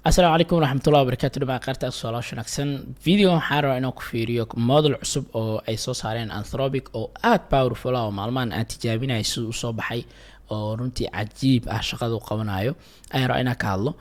السلام عليكم ورحمة الله وبركاته دبا قرت الصلاة شنكسن فيديو حارة إنه كفيريو موديل عصب أو أي سو صارين أنثروبيك أو باورفول أو معلمان تجابين أي سو صباحي أو رنتي عجيب شقدو قونايو أي رأينا كالو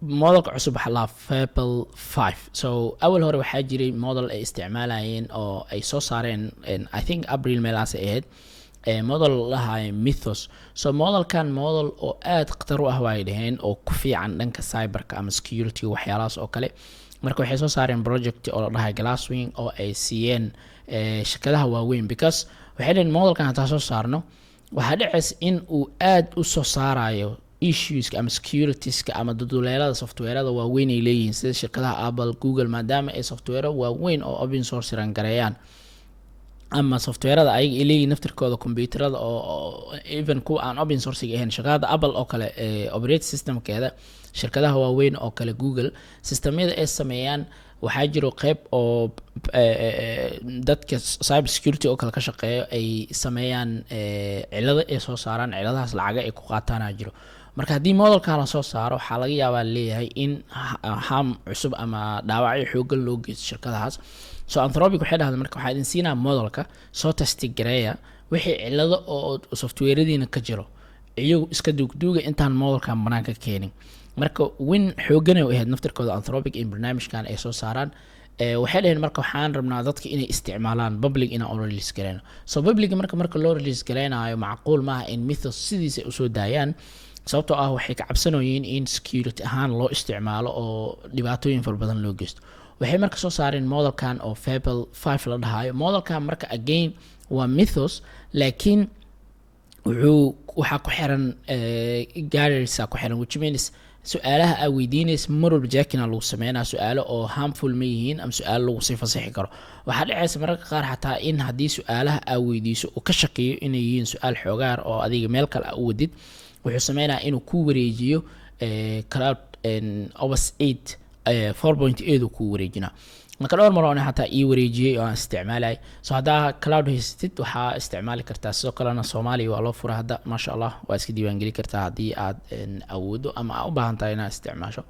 موديل عصب حلا فابل 5 أول هو waxaa jiray model ay isticmaalayeen oo ay soo saareen I think April meelaas ahayd model lahaay mythos modelkan model oo aad khatar u ah way dhaheen oo ku fiican dhanka cyberka ama security waxyaalahaas oo kale marka waxay soo saareen project oo la dhahay Glasswing oo ay siiyeen shirkadaha waaweyn because waxay dhaheen modelkan hataa soo saarno waxaa dhacaysa in uu aad u soo saarayo issues ama securitiska ama duduleelada softwareada waaweyn ay leeyihiin sida shirkadaha Apple Google maadaama ay software waaweyn oo open source ran gareeyaan ama softwareada ay leeyihiin naftirkooda computerada oo even kuwa aan open source ahayn shirkadda Apple oo kale operating systemkeeda shirkadaha waaweyn oo kale Google systemyada ay sameeyaan waxaa jiro qayb oo dadka cyber security oo kale ka shaqeeyo ay sameeyaan cilado ay soo saaraan ciladahaas lacag ay ku qaataan jiro marka hadii modelka la soo saaro waxa laga yaabaa leeyahay in ham cusub ama dhaawacyo xoog loo geysto shirkadahaas Anthropic waxay dhahdeen marka waxa idin siinaa modelka soo testi gareeya wixii cilado oo softwareadiina ka jiro iyagu iska duugduuga intaan modelkan banaanka keenin marka win xoogan ay ahayd naftirkooda Anthropic in barnaamijkan ay soo saaraan waxay dhaheen marka waxaan rabnaa dadka inay isticmaalaan public ina oo release gareeno public marka loo release gareenayo macquul ma aha in mythos sidiisa u soo daayaan sababtoo ah waxay ka cabsanayeen in security ahaan loo isticmaalo oo dhibaatooyin far badan loo geysto waxay marka soo saareen modelkan oo Fable 5 la dhahayo modelkan marka again waa mythos laakiin waxa ku xiran galleries ku xiran which means su'aalaha ay weydiinayso marwalba jackina lagu sameeynaa su'aalo oo harmful ma yihiin ama su'aalo lagu sii fasaxi karo waxaa dhacaysa mararka qaar xataa in haddii su'aalaha ay weydiiso uu ka shaqeeyo inay yihiin su'aal xoogaar oo adiga meel kale u wadid wuxuu sameynaa inuu ku wareejiyo cloud OS 8 4.8 ku wareejina marka dhowr mar oo xataa ii wareejiyay oo aan isticmaalay hadaa cloud haystid waxaa isticmaali kartaa sidoo kalena Soomaaliya waa loo furaa hadda ma sha Allah waa iska diiwaan gali kartaa hadii aad awoodo ama u baahan tahay inaad isticmaasho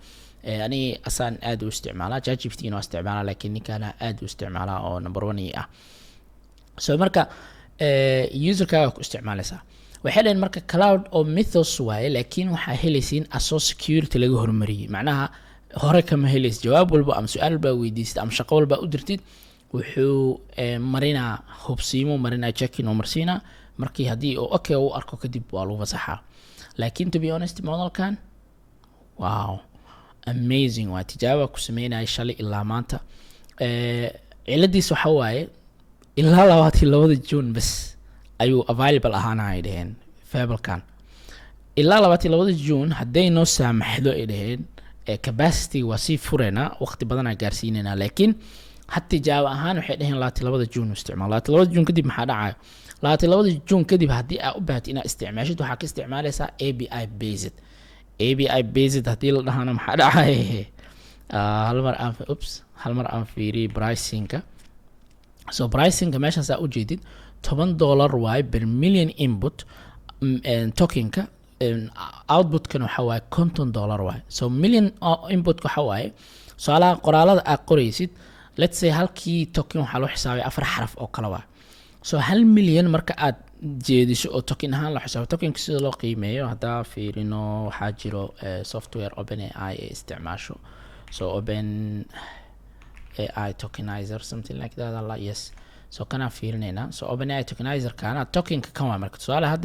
ani asaan aad u isticmaalaa ChatGPT inoo isticmaalaa laakiin ninkana aad u isticmaalaa oo number 1 ah marka userka ku isticmaalaysaa waxay leeyihiin marka cloud oo mythos waaye laakiin waxaa helaysiin aso security laga hormariyay macnaha hore kama helays jawaab walba ama su'aal walba weydiisid ama shaqo walba u dirtid wuxuu marinaa hubsiimo marinaa checking oo marsiina markii hadii oo okay uu arko kadib waa lagu fasaxaa laakiin to be honest modelkan wow amazing waa tijaabo ku sameynay shalay ilaa maanta ciladiis waxa waaye ilaa 22 June bas ayuu available ahaana ay dhaheen Fablekan ilaa 22 June haday noo saamaxdo ay dhaheen capacity waa si furena waqti badan ay gaarsiinayna laakiin hatta jawaab ahaan waxay dhaheen 22 June isticmaal 22 June kadib maxaa dhacayo 22 June kadib hadii aad u baahatid inaad isticmaashid waxa ka isticmaalaysaa API based hadii la dhahana maxaa dhacayo hal mar aan fiiri pricing-ka pricing-ka meeshan saa u jeedid $10 waay per million input token-ka output-kan waxa waay $50 waay million input-ka waxa waay su'aalaha qoraalada aad qoraysid let's say halkii token waxa loo xisaabay 4 xaraf oo kala waa 1 million marka aad jeediso oo token ahaan loo xisaabo token sida loo qiimeeyo hadaa fiirino waxa jiro software OpenAI ee isticmaasho OpenAI tokenizer something like that Allah yes kana fiirinayna OpenAI tokenizer kana token-ka kan waa marka su'aalaha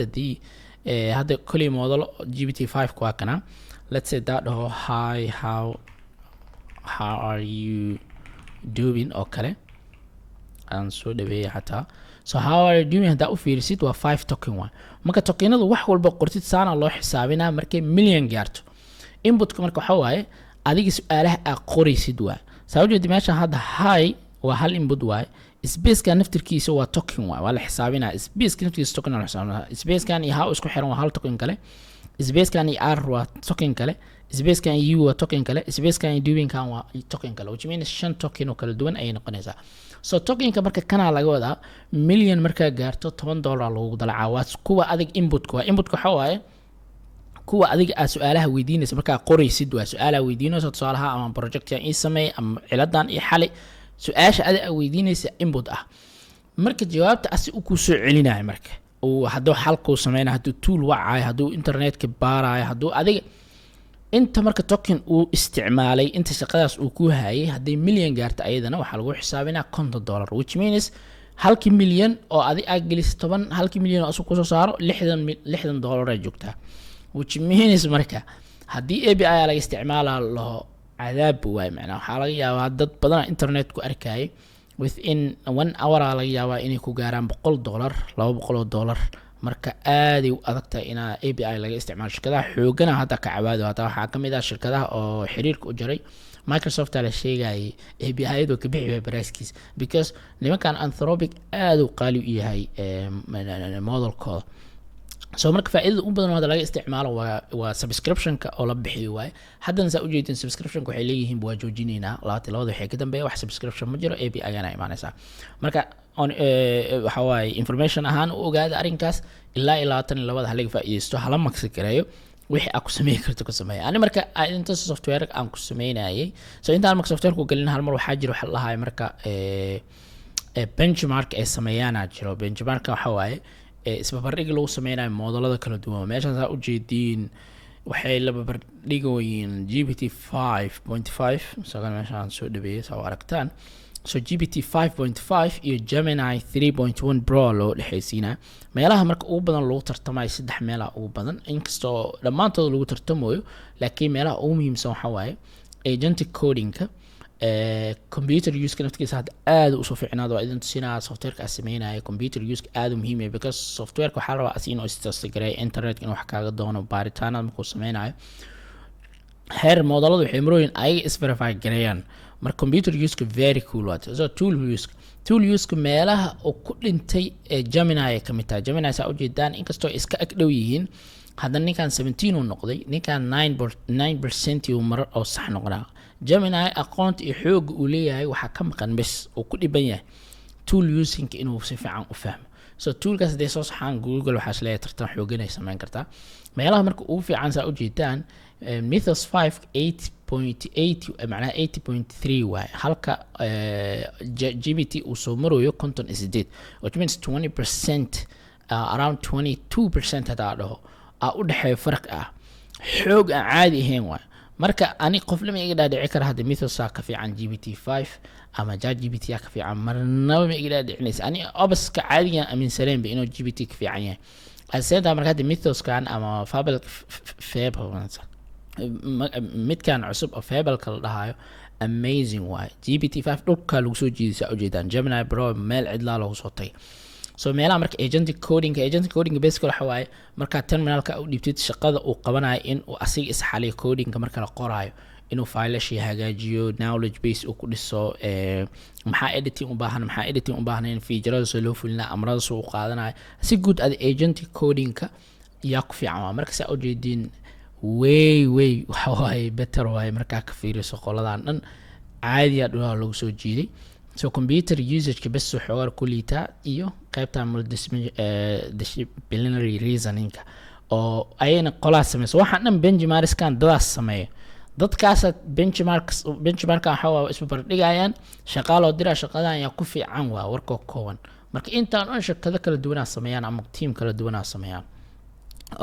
hadda kulli model GPT-5 kwa kana let's say that hi how are you doing okay and so dhaweey hata how are you doing hada u fiirisid waa 5 token waa marka tokenadu wax walba qortid saana loo xisaabinaa markay million gaarto input-ka marka waxa waaye adiga su'aalaha aad qoraysid waa sababtoo meesha hadda hi waa hal input waa space-ka naftirkiisa waa token waa la xisaabinaa space-ka naftirkiisa token la xisaabinaa space-kan iyo how isku xiran waa hal token kale space-kan iyo r waa token kale space-kan u waa token kale space-kan iyo doing kan waa token kale which means 5 token oo kala duwan ay noqonaysaa token-ka marka kana laga wadaa million marka gaarto $10 lagu dalacaa waa kuwa adig input-ka waxa waaye kuwa adiga aad su-aalaha weydiinaysa markaa qoraysid waa su-aalaha weydiinaysa tusaalaha ama projectkan ii sameey ama ciladan ii xali su-aasha adiga aad weydiinaysa input ah marka jawaabta asi u ku soo celinayo marka oo hadduu xalku sameeyna hadduu tool wacayo hadduu internetka baarayo hadduu adiga inta marka token uu isticmaalay inta shaqadaas uu ku hayay haddii milyan gaarta ayadana waxaa lagu xisaabinaa $50 which means halkii milyan oo adi aad gelisay 10 halkii milyan oo kusoo saaro $60 ay joogtaa which means marka haddii API laga isticmaala laho cadaab waay macnaa waxaa laga yaabaa dad badan internet ku arkayay within 1 hour laga yaabaa inay ku gaaraan $100 $200 marka aad ay u adagtahay in API laga isticmaalo shirkadaha xoogana hadda ka cabaado hada waxa kamid ah shirkadaha oo xiriirka u jaray Microsoft la sheegay API-yadu ka bixiyay baraaskiis because nimankan Anthropic aad u qaali u yahay modelkooda so marka faa'iidada u badan oo laga isticmaalo waa subscription-ka oo la bixiyo waay haddana saa u jeedin subscription-ka waxay leeyihiin waa joojinayna labada waxay ka dambeeyay wax subscription ma jiro API-gana imaanaysa marka waxa waay information ahaan u ogaada arrinkaas ilaa 22 halaga faa'iideysto hala maksi gareeyo wixii aad ku sameyn karto ku sameeyo ani marka inta software aan ku sameynayay so inta aan software ku galin hal mar waxa jiro waxa la hayo marka benchmark ay sameeyaan jiro benchmark waxa waaye isbarbardhig lagu sameynayo moodalada kala duwan meeshaas aad u jeediin waxay la barbardhigooyin GPT 5.5 sagan meeshaan soo dhabeeyay soo aragtaan so GPT 5.5 iyo Gemini 3.1 Pro loo dhexaysiina meelaha marka ugu badan lagu tartamayo saddex meelaha ugu badan inkastoo dhamaantood lagu tartamayo laakiin meelaha ugu muhiimsan waxa waaye agentic coding-ka computer use-ka naftigiisa hadda aad u soo fiicnaado waa idin tusinaa software-ka aad sameynaya computer use-ka aad u muhiim ah because software-ka waxaa la rabaa asi inuu istasgareeyo internet in wax kaaga doono baaritaanada markuu sameynayo heer moodaladu waxay marooyin ayaga isverify gareeyaan marka computer use-ka very cool wato so tool use-ka meelaha oo ku dhintay Gemini ay ka mid tahay Gemini saa u jeedaan inkastoo iska ag dhow yihiin haddana ninkan 17 uu noqday ninkan 9% uu mar oo sax noqdaa Gemini aqoonta iyo xoog uu leeyahay waxa ka maqan bas oo ku dhiban yahay tool using inuu si fiican u fahmo so toolkaas day soo saxaan Google waxa isleeyahay tartan xoogan ay sameyn kartaa meelaha marka ugu fiican saa u jeedaan Mythos 5 8.8 macnaha 80.3 waay halka GPT uu soo marayo content is dead which means 20% around 22% hada dhaho u dhaxay farq ah xoog aan caadi ahayn waay marka ani qof lama iga dhaadhici kara hada Mythos ka fiican GPT 5 ama GPT ka fiican marnaba ma iga dhaadhicinaysa ani obaska caadiga aaminsaneen ba inuu GPT ka fiican yahay asayda marka hada Mythos kan ama Fable midkan cusub oo Fable kala dhahayo amazing way GPT 5 dhulka lagu soo jiidaysa ujeedaan Gemini Pro meel cidla lagu soo tagay so meelaha marka agentic coding basically waxa waaye marka terminalka u dhibtid shaqada uu qabanayo in uu asiga isxaliyo codingka marka la qoraayo inuu file-shi hagaajiyo knowledge base uu ku dhiso maxaa editing u baahan feature soo loo fulina amrada soo qaadanayo si guud agentic codingka yaa ku fiican marka saa u jeedin way waxa waaye better waaye marka ka fiiriso qoladan dhan caadi ah dhulka lagu soo jiiday so computer usage bas soo xogar ku liita iyo qaybta multidisciplinary reasoning oo ayna qolaa sameeyso waxaan dhan benchmarkskan dadaas sameeyo dadkaas benchmark waxa waa isku bardhigayaan shaqaalo dira shaqadan ayaa ku fiican waa warka kooban marka intaan oo shaqada kala duwan sameeyaan ama team kala duwan sameeyaan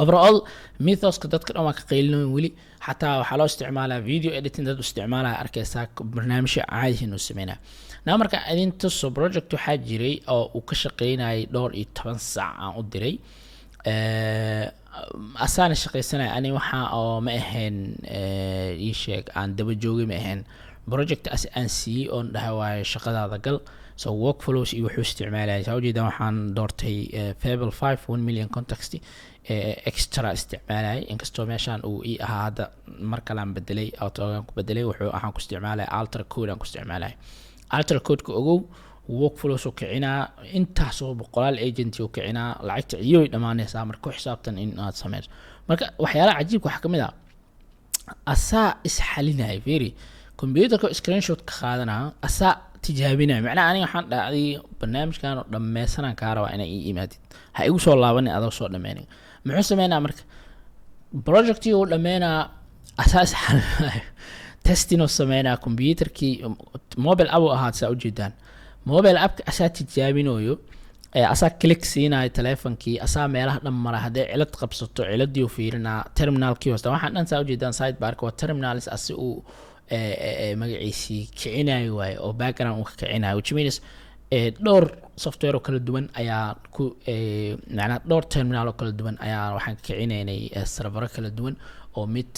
overall Mythos-ka dadka dhan waa ka qeylin weli xataa waxa loo isticmaalaa video editing dad isticmaalaya arkaysaa barnaamijyo caadi ah inuu sameeynaa marka idinta soo project waxaa jiray oo uu ka shaqeynayay dhowr iyo 10 saac aan u diray asana shaqeysanay ani waxa oo ma ahayn ii sheeg aan daba joogay ma ahayn project as aan si on dhahay shaqadaada gal so workflows iyo wuxuu isticmaalay soo jeedaan waxaan doortay Fable 5 1 million context extra isticmaalay inkastoo meeshaan uu ii ahaa hadda marka laan bedelay auto-gan ku bedelay wuxuu ahaan ku isticmaalay alter code aan ku isticmaalay alter code-ka ogow workflows oo kicina intaasoo boqolaal agent oo kicina lacagta iyo dhamaanaysa marka xisaabtan in aad sameyso marka waxyaalaha cajiibka waxa kamid ah asaa isxalinay very computer-ka screenshot ka qaadana asaa tijaabinay macnaha aniga waxaan dhacday barnaamijkan oo dhameysanaan ka rabaa inay ii imaadid ha igu soo laaban adoo soo dhameynay muxuu sameynaa marka project uu dhameynaa asaas xal testing oo sameynaa computerkii mobile app ahaad saa ujeedaan mobile app asaa tijaabinayo asaa click siinaayo telefonkii asaa meelaha dhan mara haddii cilad qabsato ciladii u fiirinaa terminalkii hoosta waxaan dhan saa ujeedaan sidebarka waa terminalis asi uu magaciisii kicinayo waaye oo background uu ka kicinayo which means dhowr software oo kala duwan ayaa ku macnaa dhowr terminal oo kala duwan ayaa waxaan ka kicinaynay server kala duwan oo mid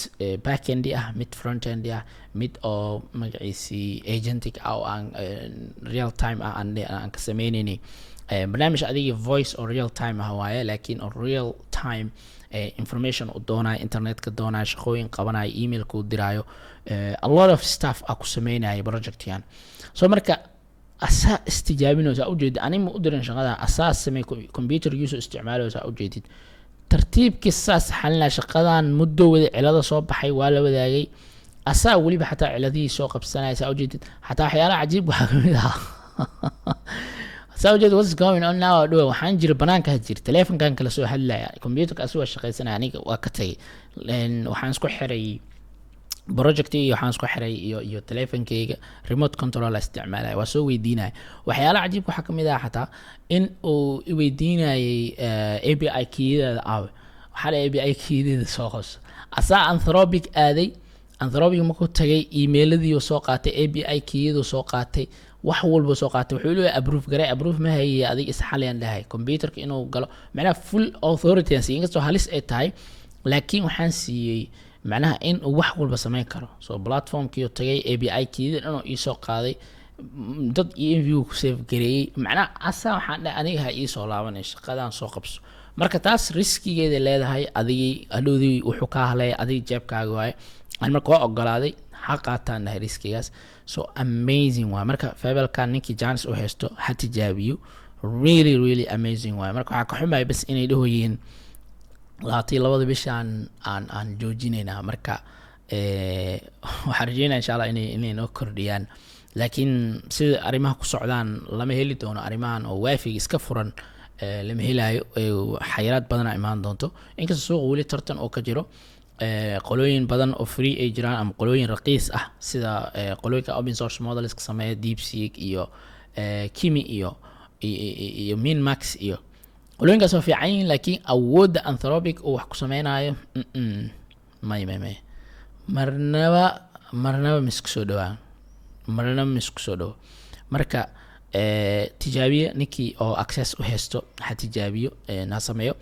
backend ah mid frontend ah mid oo magaciisii agentic ah oo aan real time ah aan ka sameynaynay barnaamij adiga voice oo real time ah waaye laakiin oo real time information u doonayo internetka doonayo shaqooyin qabanayo emailka u diraayo a lot of stuff ah ku sameynayo projectkan so marka asaa istijaabinaysa ujeedid anima u dirin shaqada asaa samey computer user isticmaalaysa ujeedid tartiibkii saas xalina shaqadan muddo wada cilada soo baxay waa la wadaagay asaa waliba xataa ciladii soo qabsanaysa ujeedid xataa waxyaalaha cajiib waxa kamid ah saa ujeed what's going on now do waxaan jira banaanka jir telefonkan kala soo hadlaya computerka asoo shaqaysanaya aniga waa ka tagay waxaan isku xiray project iyo waxaan isku xiray iyo telefonkeyga remote control isticmaalaya waa soo weydiinaya waxyaalaha cajiib waxa kamid ah xataa in uu weydiinayay API keydada waxa la API keydada soo qos asaa Anthropic aaday Anthropic markuu tagay emailladii soo qaatay API keydada soo qaatay wax walba soo qaatay wuxuu leeyahay approve ma hayay adiga isxalayaan dhahay computerka inuu galo macnaha full authority inkastoo halis ay tahay laakiin waxaan siiyay macnaha in uu wax walba sameyn karo so platformkii uu tagay API keydada inuu ii soo qaaday dad enview ku save gareeyay macnaha asaa waxaan dhahay aniga ha ii soo laabanay shaqadan soo qabso marka taas riskigeeda leedahay adigii adhoodii wuxuu ka hadlay adig jeebkaaga waaye aan marka waa ogolaaday ha qaataan dhahay riskigaas so amazing waa marka fabelkan ninkii chance u haysto ha tijaabiyo really amazing waa marka waxa ka xumay bas inay dhahoyeen laatii labada bishaan aan joojinayna marka waxaan rajeynaa insha Allah inay noo kordhiyaan laakiin sida arrimaha ku socdaan lama heli doono arrimahan oo wifi iska furan lama helayo xayiraad badan imaan doonto inkastoo suuqa wali tartan oo ka jiro qolooyin badan oo free ay jiraan ama qolooyin raqiis ah sida qolooyinka open source models ka sameeya DeepSeek iyo Kimi iyo Minmax iyo qolooyinkaas oo fiican yihiin laakiin awoodda Anthropic oo wax ku sameynayo may marnaba misku soo dhawa marka tijaabiye ninkii oo access u haysto ha tijaabiyo na sameeyo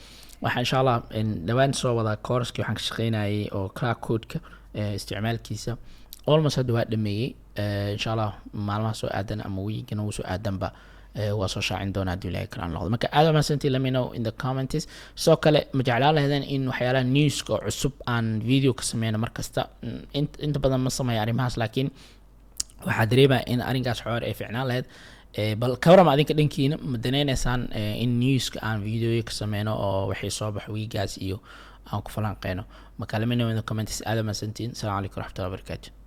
waxaan insha Allah dhawaan soo wada course-kii waxaan ka shaqeynayay oo crack code-ka isticmaalkiisa almost hadda waa dhameeyay insha Allah maalmaha soo aadan ama weekina uu soo aadanba waa soo shaacin doona hadii ilaahay karaan noqdo marka aad ma santii let me know in the comments soo kale ma jeclaan lahaydeen in waxyaalaha news oo cusub aan video ka sameeyno markasta inta badan ma sameeyo arrimahaas laakiin waxaa dareemaa in arrinkaas xoor ay fiicnaan lahayd bal kawarama adinka dhankiina ma danaynaysaan in newska aan video ka sameyno oo waxay soo bax wiigaas iyo aan ku falanqeyno ma kala in the comments aad ma santiin assalamu alaykum warahmatullahi wabarakatuh